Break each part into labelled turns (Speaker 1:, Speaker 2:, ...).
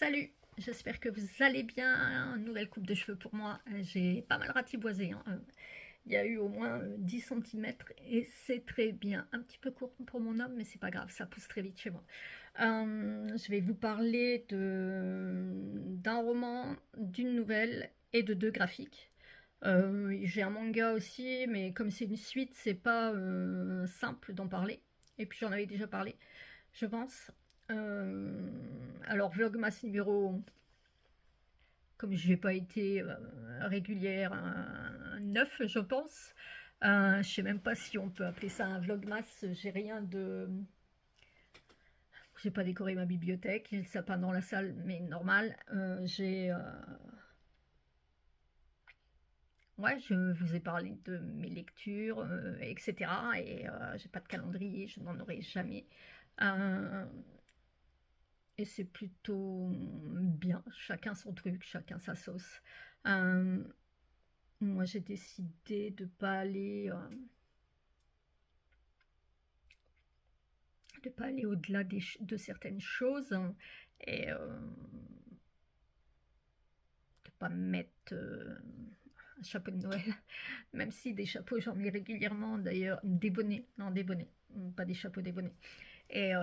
Speaker 1: Salut, j'espère que vous allez bien. Nouvelle coupe de cheveux pour moi. J'ai pas mal ratiboisé, hein. Il y a eu au moins 10 centimètres et c'est très bien. Un petit peu court pour mon homme, mais c'est pas grave, ça pousse très vite chez moi. Je vais vous parler d'un roman, d'une nouvelle et de deux graphiques. J'ai un manga aussi, mais comme c'est une suite, c'est pas simple d'en parler. Et puis j'en avais déjà parlé, je pense. Alors Vlogmas numéro, comme je n'ai pas été régulière, 9 je pense. Je sais même pas si on peut appeler ça un Vlogmas. J'ai pas décoré ma bibliothèque, j'ai le sapin dans la salle, mais normal. Ouais, je vous ai parlé de mes lectures, etc. Et j'ai pas de calendrier, je n'en aurai jamais. Euh, et c'est plutôt bien, chacun son truc, chacun sa sauce. Euh, Moi j'ai décidé de pas aller au-delà de certaines choses, hein, et de pas me mettre un chapeau de Noël, même si des chapeaux j'en mets régulièrement d'ailleurs, des bonnets, non des bonnets, pas des chapeaux, des bonnets. Et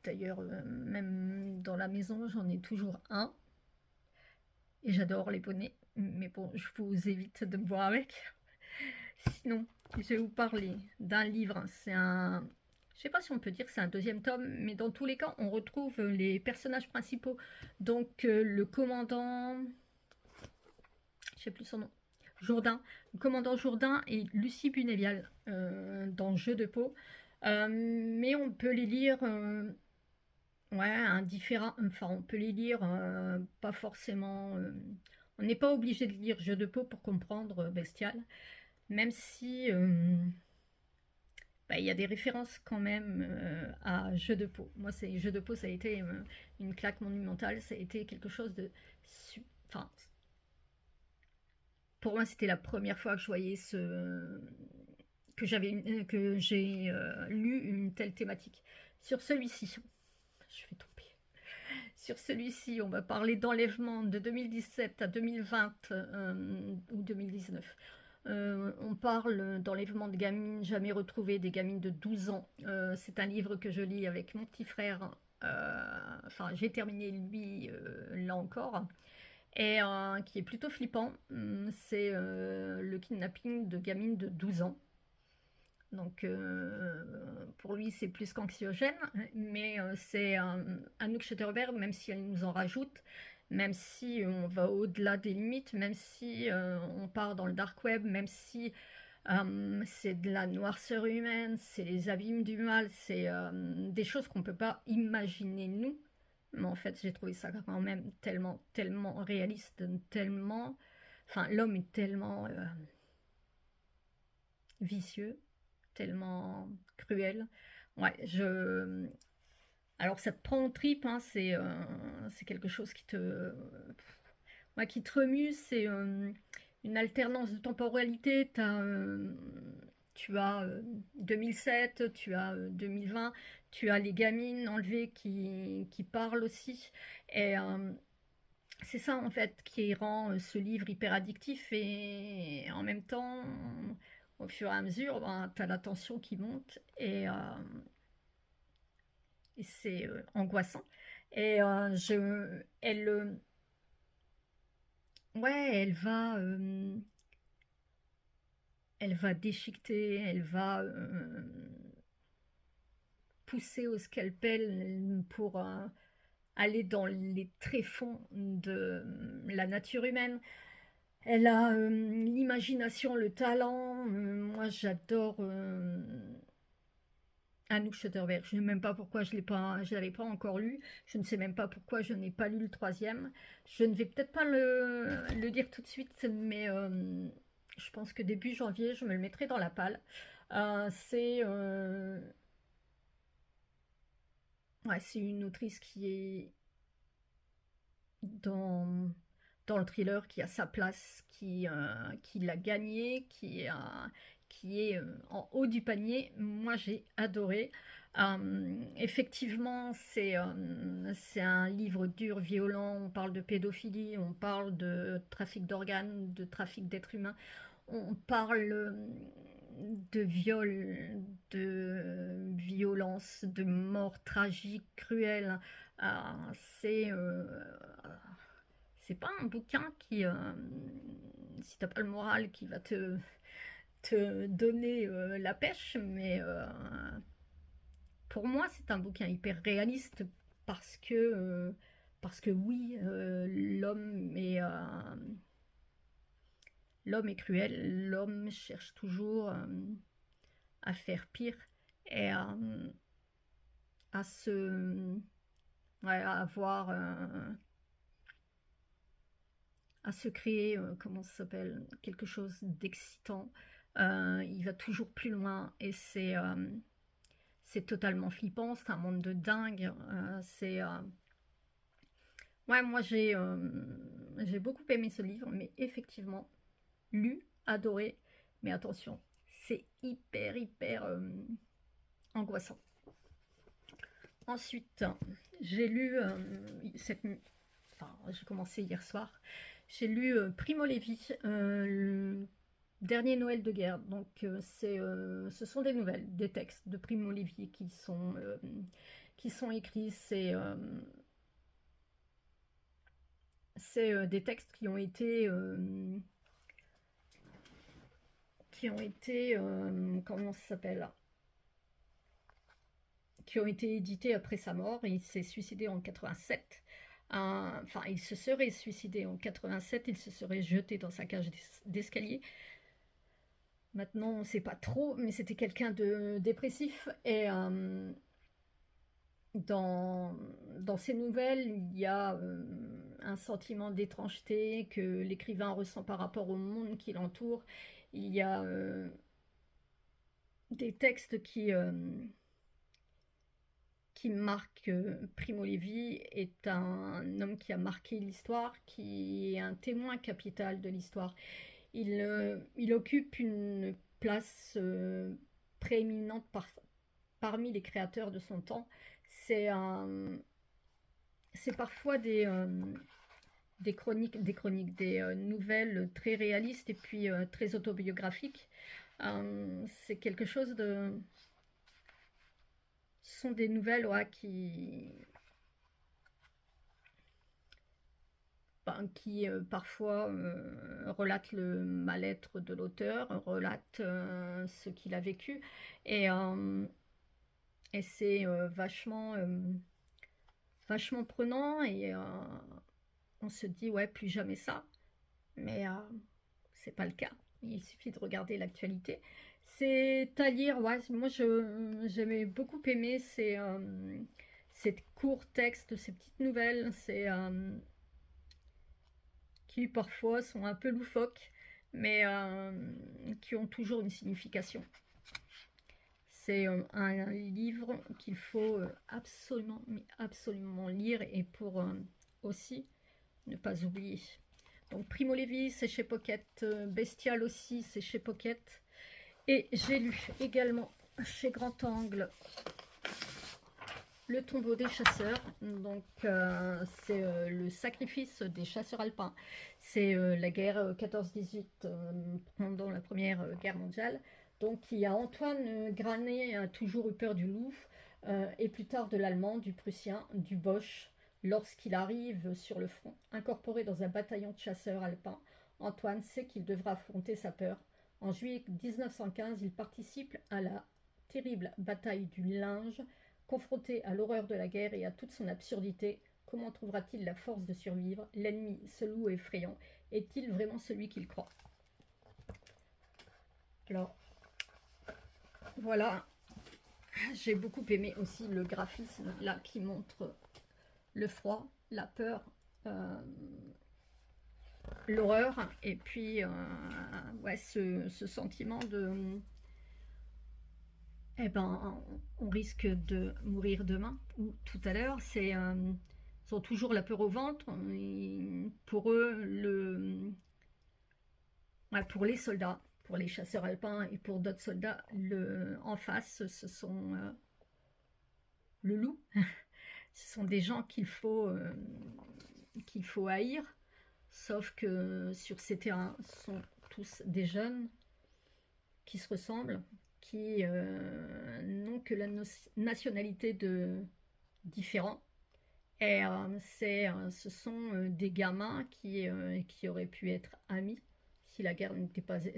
Speaker 1: d'ailleurs, même dans la maison j'en ai toujours un. Et j'adore les bonnets, mais bon, je vous évite de me voir avec. Sinon, je vais vous parler d'un livre. Je sais pas si on peut dire que c'est un deuxième tome, mais dans tous les cas, on retrouve les personnages principaux. Donc, le commandant, je sais plus son nom, Jourdain, le commandant Jourdain et Lucie Bunévial dans Jeu de peau. Mais on peut les lire, ouais, indifférent. Enfin, on peut les lire pas forcément. On n'est pas obligé de lire Jeu de peau pour comprendre Bestial, même si bah, il y a des références quand même à Jeu de peau. Moi, Jeu de peau, ça a été une claque monumentale, ça a été quelque chose de... Enfin, pour moi, c'était la première fois que je voyais que j'ai lu une telle thématique. Sur celui-ci, je vais tomber. Sur celui-ci, on va parler d'enlèvement de 2017 à 2020 ou 2019. On parle d'enlèvement de gamines jamais retrouvées, des gamines de 12 ans. C'est un livre que je lis avec mon petit frère. Enfin, j'ai terminé lui là encore. Et qui est plutôt flippant. C'est le kidnapping de gamines de 12 ans. Donc pour lui c'est plus qu'anxiogène, mais c'est Anouk Schutterberg, même si elle nous en rajoute, même si on va au-delà des limites, même si on part dans le dark web, même si c'est de la noirceur humaine, c'est les abîmes du mal, c'est des choses qu'on ne peut pas imaginer nous. Mais en fait j'ai trouvé ça quand même tellement, tellement réaliste, tellement... Enfin l'homme est tellement vicieux, tellement cruel. Ouais, alors ça te prend en tripes, hein, c'est quelque chose ouais, qui te remue, c'est une alternance de temporalité. Tu as 2007, tu as 2020, tu as les gamines enlevées qui parlent aussi. Et c'est ça en fait qui rend ce livre hyper addictif et en même temps, au fur et à mesure, ben, tu as la tension qui monte et c'est angoissant. Et ouais, elle va déchiqueter, elle va pousser au scalpel pour aller dans les tréfonds de la nature humaine. Elle a l'imagination, le talent. Moi, j'adore Anouk Schutterberg. Je ne sais même pas pourquoi je l'avais pas encore lu. Je ne sais même pas pourquoi je n'ai pas lu le troisième. Je ne vais peut-être pas le dire tout de suite, mais je pense que début janvier, je me le mettrai dans la palle. Ouais, c'est une autrice qui est dans, dans le thriller, qui a sa place, qui l'a gagné, qui est en haut du panier. Moi, j'ai adoré. Effectivement, c'est un livre dur, violent. On parle de pédophilie, on parle de trafic d'organes, de trafic d'êtres humains, on parle de viol, de violence, de mort tragique, cruelle. Euh, c'est euh, c'est pas un bouquin qui, si t'as pas le moral, qui va te donner la pêche, mais pour moi, c'est un bouquin hyper réaliste parce parce que oui, l'homme est cruel, l'homme cherche toujours à faire pire et à se, ouais, à avoir, à se créer, comment ça s'appelle, quelque chose d'excitant. Il va toujours plus loin et c'est totalement flippant, c'est un monde de dingue. Ouais, moi j'ai beaucoup aimé ce livre, mais effectivement, lu, adoré, mais attention, c'est hyper angoissant. Ensuite, j'ai lu, enfin, j'ai commencé hier soir, j'ai lu Primo Levi, le dernier Noël de guerre. Donc, ce sont des nouvelles, des textes de Primo Levi qui sont écrits. C'est des textes qui ont été, comment ça s'appelle, qui ont été édités après sa mort. Il s'est suicidé en 87. Enfin, il se serait suicidé en 87, il se serait jeté dans sa cage d'escalier. Maintenant, on ne sait pas trop, mais c'était quelqu'un de dépressif. Et dans, dans ces nouvelles, il y a un sentiment d'étrangeté que l'écrivain ressent par rapport au monde qui l'entoure. Il y a des textes qui marque Primo Levi est un homme qui a marqué l'histoire, qui est un témoin capital de l'histoire. Il occupe une place prééminente parmi les créateurs de son temps. C'est c'est parfois des nouvelles très réalistes et puis très autobiographiques. C'est quelque chose de... Ce sont des nouvelles, ouais, qui parfois relatent le mal-être de l'auteur, relatent ce qu'il a vécu. Et, euh, et c'est vachement prenant et on se dit, ouais, plus jamais ça. Mais c'est pas le cas. Il suffit de regarder l'actualité. C'est à lire, ouais, moi j'aimais beaucoup aimer ces courts textes, ces petites nouvelles, qui parfois sont un peu loufoques, mais qui ont toujours une signification. C'est un livre qu'il faut absolument, mais absolument lire et pour aussi ne pas oublier. Donc Primo Levi, c'est chez Pocket, Bestial aussi, c'est chez Pocket. Et j'ai lu également chez Grand Angle Le tombeau des chasseurs. Donc c'est le sacrifice des chasseurs alpins. C'est la guerre 14-18 pendant la Première Guerre mondiale. Donc il y a Antoine Granet a toujours eu peur du loup et plus tard de l'allemand, du prussien, du Boche. Lorsqu'il arrive sur le front, incorporé dans un bataillon de chasseurs alpins, Antoine sait qu'il devra affronter sa peur. En juillet 1915, il participe à la terrible bataille du Linge. Confronté à l'horreur de la guerre et à toute son absurdité, comment trouvera-t-il la force de survivre? L'ennemi, ce loup effrayant, est-il vraiment celui qu'il croit? Alors, voilà, j'ai beaucoup aimé aussi le graphisme là qui montre le froid, la peur, l'horreur et puis ouais, ce sentiment de eh ben on risque de mourir demain ou tout à l'heure. Ils ont toujours la peur au ventre. Pour eux, ouais, pour les soldats, pour les chasseurs alpins et pour d'autres soldats, en face, ce sont le loup. Ce sont des gens qu'il faut haïr, sauf que sur ces terrains, ce sont tous des jeunes qui se ressemblent, qui n'ont que la nationalité de différents. Et ce sont des gamins qui auraient pu être amis si la guerre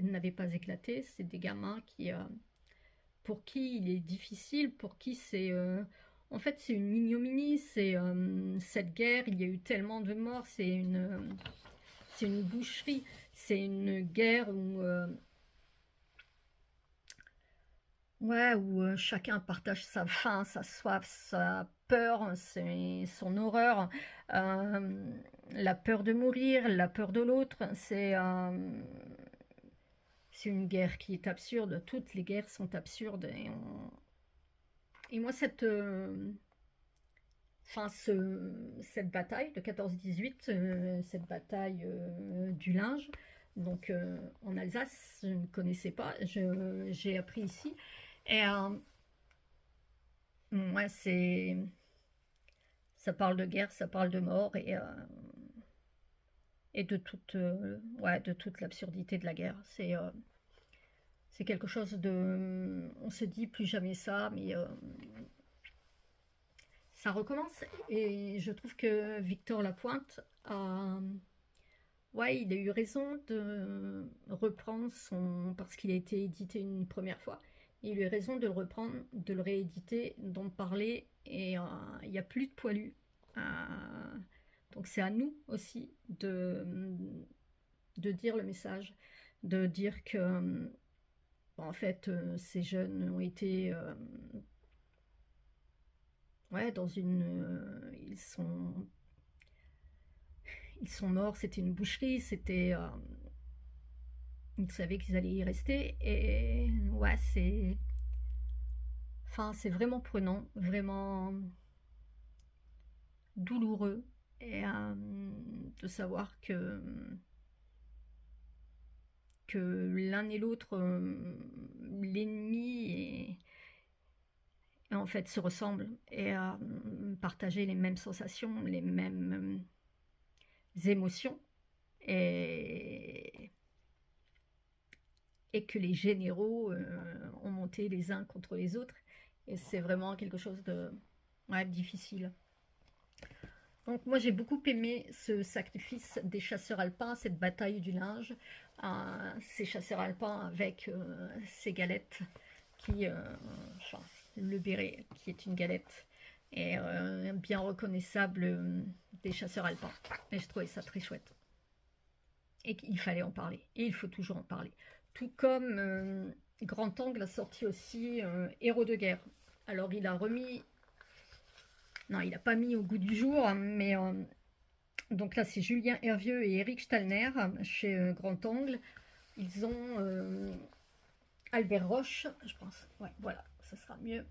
Speaker 1: n'avait pas éclaté. C'est des gamins pour qui il est difficile, pour qui c'est... en fait, c'est une ignominie, cette guerre, il y a eu tellement de morts, c'est une boucherie, c'est une guerre où chacun partage sa faim, sa soif, sa peur, son horreur, la peur de mourir, la peur de l'autre. C'est une guerre qui est absurde. Toutes les guerres sont absurdes. Et moi, cette bataille de 14-18, cette bataille du linge, donc en Alsace, je ne connaissais pas, j'ai appris ici. Et ouais, ça parle de guerre, ça parle de mort et de toute l'absurdité de la guerre. C'est quelque chose de... On se dit plus jamais ça, mais ça recommence. Et je trouve que Victor Lapointe ouais, il a eu raison de reprendre parce qu'il a été édité une première fois. Il a eu raison de le reprendre, de le rééditer, d'en parler. Et il n'y a plus de poilus. Donc c'est à nous aussi de dire le message, de dire que en fait ces jeunes ont été ouais, ils sont morts, c'était une boucherie, ils savaient qu'ils allaient y rester. Et ouais, c'est vraiment prenant, vraiment douloureux. Et de savoir que l'un et l'autre, l'ennemi et en fait se ressemblent et partager les mêmes sensations, les mêmes émotions, et que les généraux ont monté les uns contre les autres. Et c'est vraiment quelque chose de difficile. Donc moi j'ai beaucoup aimé ce sacrifice des chasseurs alpins, cette bataille du linge, ces chasseurs alpins avec ces galettes enfin, le béret qui est une galette, et bien reconnaissable des chasseurs alpins. Et je trouvais ça très chouette. Et qu'il fallait en parler. Et il faut toujours en parler. Tout comme Grand Angle a sorti aussi Héros de guerre. Alors il a remis... Non, il n'a pas mis au goût du jour, mais donc là c'est Julien Hervieux et Eric Stallner chez Grand Angle. Ils ont Albert Roche, je pense. Ouais, voilà, ça sera mieux.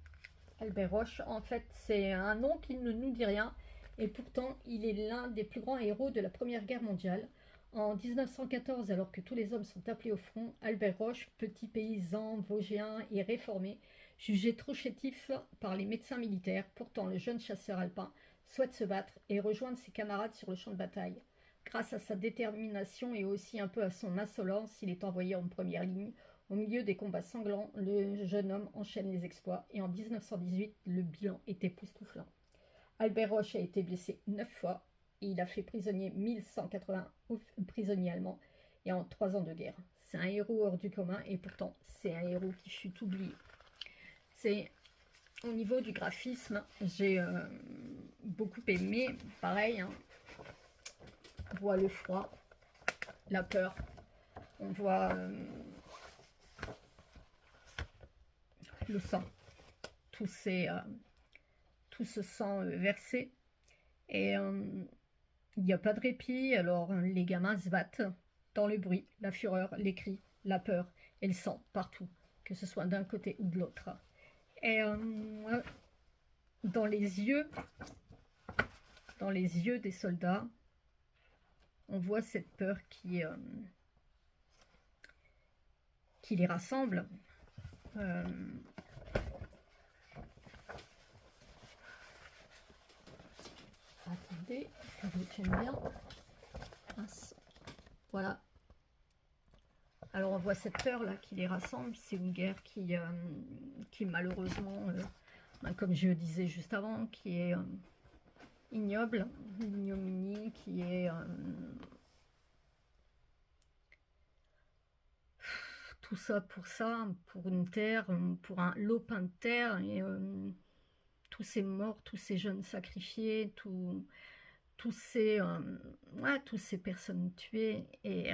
Speaker 1: Albert Roche, en fait, c'est un nom qui ne nous dit rien, et pourtant il est l'un des plus grands héros de la Première Guerre mondiale. En 1914, alors que tous les hommes sont appelés au front, Albert Roche, petit paysan vosgien et réformé, jugé trop chétif par les médecins militaires, pourtant le jeune chasseur alpin souhaite se battre et rejoindre ses camarades sur le champ de bataille. Grâce à sa détermination et aussi un peu à son insolence, il est envoyé en première ligne. Au milieu des combats sanglants, le jeune homme enchaîne les exploits et en 1918, le bilan est époustouflant. Albert Roche a été blessé 9 fois et il a fait prisonnier 1180 prisonniers allemands et en 3 ans de guerre. C'est un héros hors du commun et pourtant c'est un héros qui fut oublié. Au niveau du graphisme, j'ai beaucoup aimé, pareil, hein, on voit le froid, la peur, on voit le sang, tout ce sang versé, et il n'y a pas de répit. Alors les gamins se battent dans le bruit, la fureur, les cris, la peur et le sang partout, que ce soit d'un côté ou de l'autre. Et dans les yeux des soldats, on voit cette peur qui les rassemble. Regardez, que je tienne bien. Voilà. Alors on voit cette peur là qui les rassemble. C'est une guerre qui malheureusement, comme je le disais juste avant, qui est ignoble, ignominie, qui est tout ça, pour une terre, pour un lopin de terre, et tous ces morts, tous ces jeunes sacrifiés, tous ces personnes tuées, et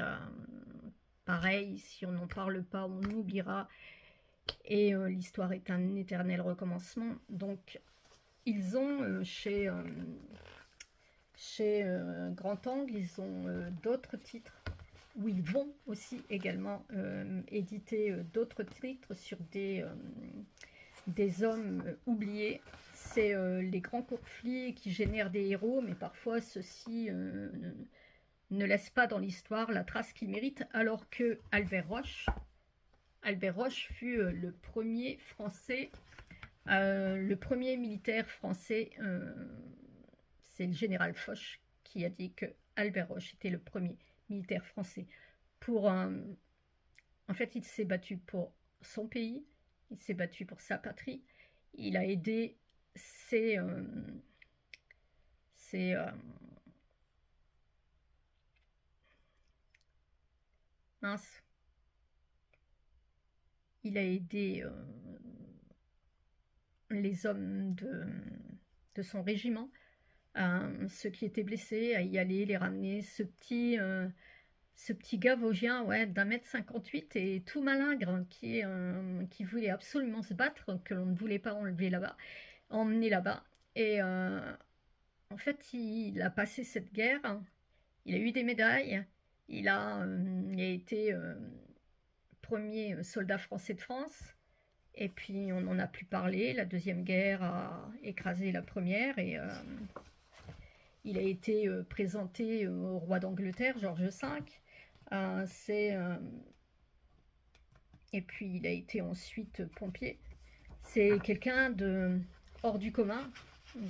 Speaker 1: pareil, si on n'en parle pas, on oubliera, et l'histoire est un éternel recommencement. Donc ils ont chez Grand Angle, ils ont d'autres titres où ils vont aussi également éditer d'autres titres sur des hommes oubliés. C'est les grands conflits qui génèrent des héros, mais parfois ceux-ci ne laissent pas dans l'histoire la trace qu'ils méritent, alors que Albert Roche fut le premier français, le premier militaire français. C'est le général Foch qui a dit que Albert Roche était le premier militaire français. En fait, il s'est battu pour son pays, il s'est battu pour sa patrie, il a aidé il a aidé les hommes de son régiment, ceux qui étaient blessés, à y aller, les ramener. Ce petit gars vosgien, ouais, d'1,58 m et tout malingre, qui voulait absolument se battre, que l'on ne voulait pas emmener là-bas. Et en fait, il a passé cette guerre, il a eu des médailles, il a été premier soldat français de France. Et puis on n'en a plus parlé, la deuxième guerre a écrasé la première, et il a été présenté au roi d'Angleterre, George V. Et puis il a été ensuite pompier. C'est quelqu'un de hors du commun,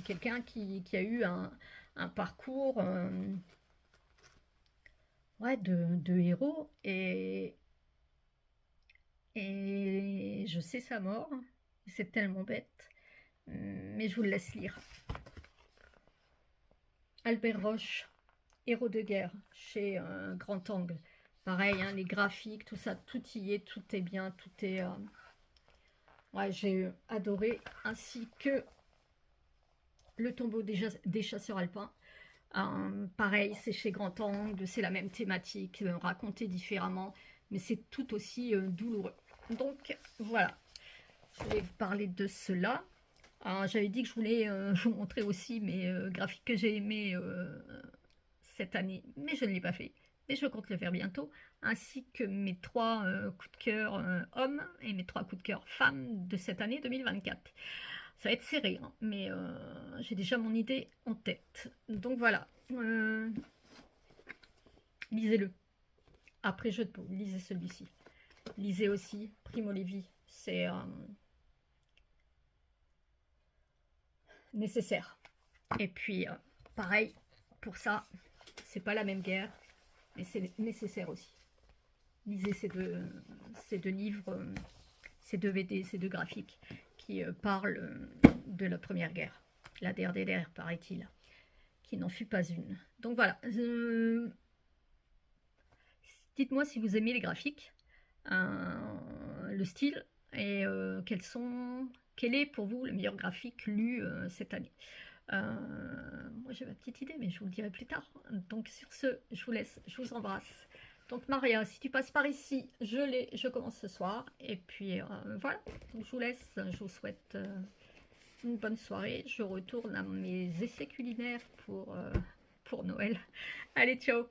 Speaker 1: quelqu'un qui a eu un parcours ouais, de héros, et je sais sa mort, c'est tellement bête, mais je vous le laisse lire. Albert Roche, héros de guerre, chez Grand Angle. Pareil, hein, les graphiques, tout ça, tout y est, tout est bien, tout est... Ouais, j'ai adoré, ainsi que Le tombeau des chasseurs alpins. Pareil, c'est chez Grand Angle, c'est la même thématique, racontée différemment, mais c'est tout aussi douloureux. Donc voilà, je voulais vous parler de cela. J'avais dit que je voulais vous montrer aussi mes graphiques que j'ai aimés cette année, mais je ne l'ai pas fait. Mais je compte le faire bientôt, ainsi que mes 3 coups de cœur hommes et mes 3 coups de cœur femmes de cette année 2024. Ça va être serré, hein, mais j'ai déjà mon idée en tête. Donc voilà, lisez-le. Après Jeu de paume, lisez celui-ci. Lisez aussi Primo Levi, c'est nécessaire. Et puis, pareil, pour ça, c'est pas la même guerre, mais c'est nécessaire aussi. Lisez ces deux livres, ces deux BD, ces deux graphiques qui parlent de la première guerre, la DRDR, paraît-il, qui n'en fut pas une. Donc voilà, dites-moi si vous aimez les graphiques, le style, et quel est pour vous le meilleur graphique lu cette année. Moi j'ai ma petite idée, mais je vous le dirai plus tard. Donc sur ce, je vous laisse, je vous embrasse. Donc Maria, si tu passes par ici, je commence ce soir. Et puis voilà, donc, je vous laisse, je vous souhaite une bonne soirée. Je retourne à mes essais culinaires pour Noël. Allez, ciao!